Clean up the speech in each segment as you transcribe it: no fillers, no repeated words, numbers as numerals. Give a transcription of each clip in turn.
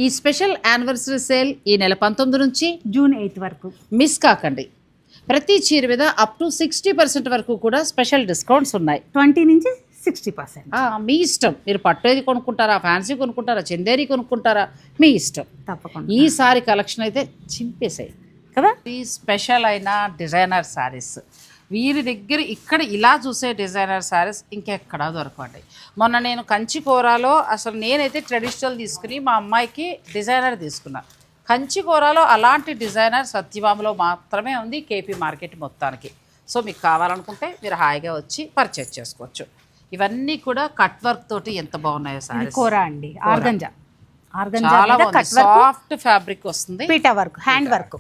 ఈ special anniversary sale ఈ నెల 19 నుంచి జూన్ 8 వరకు మిస్ కాకండి. ప్రతి చీర మీద అప్ టు 60% వరకు కూడా స్పెషల్ డిస్కౌంట్స్ ఉన్నాయి. 20 నుంచి 60%. మీ ఇష్టం. మీరు పట్టేది కొనుక్కుంటారా, ఫ్యాన్సీ కొనుక్కుంటారా, చందేరి కొనుక్కుంటారా, మీ ఇష్టం. తప్పకుండా ఈసారి కలెక్షన్ అయితే చింపేసాయి కదా. ఈ స్పెషల్ అయిన డిజైనర్ శారీస్ వీరి దగ్గర ఇక్కడ ఇలా చూసే డిజైనర్ శారీస్ ఇంకెక్కడా దొరకండి. మొన్న నేను కంచికూరలో అసలు నేనైతే ట్రెడిషనల్ తీసుకుని మా అమ్మాయికి డిజైనర్ తీసుకున్నా. కంచికూరలో అలాంటి డిజైనర్ సత్యభామలో మాత్రమే ఉంది కేపీ మార్కెట్ మొత్తానికి. సో మీకు కావాలనుకుంటే మీరు హాయిగా వచ్చి పర్చేజ్ చేసుకోవచ్చు. ఇవన్నీ కూడా కట్ వర్క్ తోటి ఎంత బాగున్నాయో సారీస్. కూర అండి, ఆర్గంజా చాలా బాగుంది. సాఫ్ట్ ఫ్యాబ్రిక్ వస్తుంది, PETA work, hand work,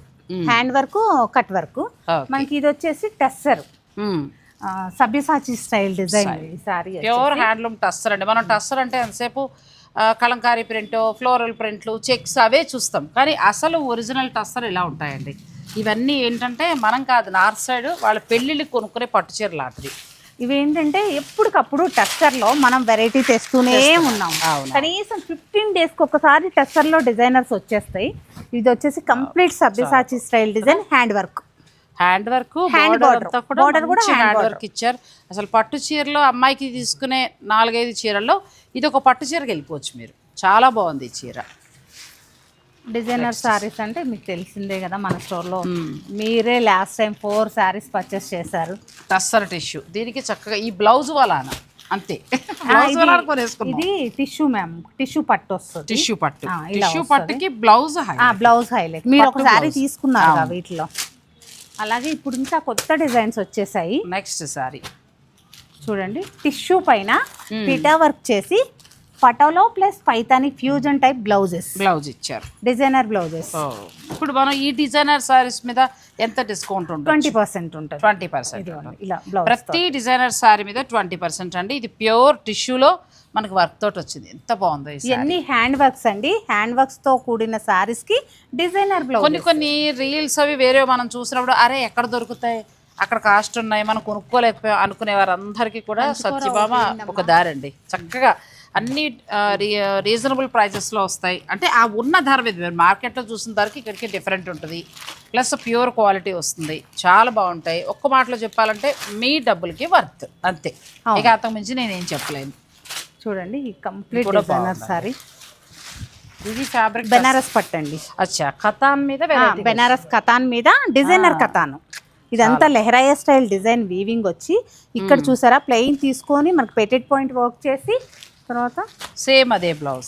cut work. మనకి ఇది వచ్చేసి tussar, Sabyasachi style design. Pure handloom tussar అండి. మనం టస్సర్ అంటే ఎంతసేపు కలంకారీ ప్రింట్, ఫ్లోరల్ ప్రింట్లు, చెక్స్ అవే చూస్తాం, కానీ అసలు ఒరిజినల్ టస్సర్ ఇలా ఉంటాయండి. ఇవన్నీ ఏంటంటే మనం కాదు, నార్త్ సైడ్ వాళ్ళ పెళ్ళిళ్ళకి కొనుక్కునే పట్టు చీర లాంటిది. ఇవేంటంటే ఎప్పటికప్పుడు టెక్స్చర్లో మనం వెరైటీ తెస్తూనే ఉన్నాం. కనీసం 15 డేస్కి ఒకసారి టెక్స్చర్లో డిజైనర్స్ వచ్చేస్తాయి. ఇది వచ్చేసి complete Sabyasachi style design, hand work border కూడా హ్యాండ్ వర్క్ ఇచ్చారు. అసలు పట్టు చీరలో అమ్మాయికి తీసుకునే 4-5 చీరల్లో ఇది ఒక పట్టు చీరకి వెళ్ళిపోవచ్చు మీరు. చాలా బాగుంది ఈ చీర. డిజైనర్ శారీస్ అంటే మీకు తెలిసిందే కదా, మన స్టోర్లో మీరే లాస్ట్ టైం 4 శారీస్ పర్చేస్ చేశారు. టస్సర్ టిష్యూ, దీనికి చక్కగా ఈ బ్లౌజ్ వలానా అంతే. ఇది టిష్యూ మ్యామ్, టిష్యూ పట్టు వస్తుంది. టిష్యూ పట్టుకి బ్లౌజ్ హైలైట్. మీరు ఒక శారీ తీసుకున్నారు వీటిలో. అలాగే ఇప్పుడు ఇంకా కొత్త డిజైన్స్ వచ్చేసాయి. నెక్స్ట్ సారీ చూడండి, టిష్యూ పైన పిటా వర్క్ చేసి Patola plus Paithani fusion type blouse ఇచ్చారు, డిజైనర్ బ్లౌజెస్. ఇప్పుడు మనం ఈ డిజైనర్ సారీస్ మీద ఎంత డిస్కౌంట్ ఉంటుంది? 20% ఉంటుంది. 20% ఇలా ప్రతి డిజైనర్ సారీ మీద 20% అండి. ఇది ప్యూర్ టిష్యూలో మనకి వర్క్ తోటి వచ్చింది. ఎంత బాగుంది. ఇవన్నీ హ్యాండ్ వర్క్స్ అండి. హ్యాండ్ వర్క్స్ తో కూడిన సారీస్ కి డిజైనర్ బ్లౌజ్. కొన్ని రీల్స్ అవి వేరే మనం చూసినప్పుడు అరే ఎక్కడ దొరుకుతాయి, అక్కడ కాస్ట్ ఉన్నాయి, మనం కొనుక్కోలేకపోయాం అనుకునే వారందరికీ కూడా సత్యభామ ఒక దారండి. చక్కగా అన్ని రీజనబుల్ ప్రైజెస్లో వస్తాయి. అంటే ఆ ఉన్న ధర మీద మీరు మార్కెట్లో చూసిన ధరకి ఇక్కడికి డిఫరెంట్ ఉంటుంది. ప్లస్ ప్యూర్ క్వాలిటీ వస్తుంది, చాలా బాగుంటాయి. ఒక్క మాటలో చెప్పాలంటే మీ డబ్బులకి వర్త్ అంతే. ఇక అంతకు మించి నేనేం చెప్పలేను. చూడండి, ఈ కంప్లీట్ డిజైనర్ సారీ. ఇది ఫ్యాబ్రిక్ బెనారస్ పట్టండి. అచ్చా, కతాన్ మీద బెనారస్ కతాన్ మీద డిజైనర్ కతాను. ఇదంతా లెహరాయ స్టైల్ డిజైన్ వీవింగ్ వచ్చి ఇక్కడ చూసారా ప్లెయిన్ తీసుకొని మనకు పెటెడ్ పాయింట్ వర్క్ చేసి తర్వాత సేమ్ అదే బ్లౌజ్.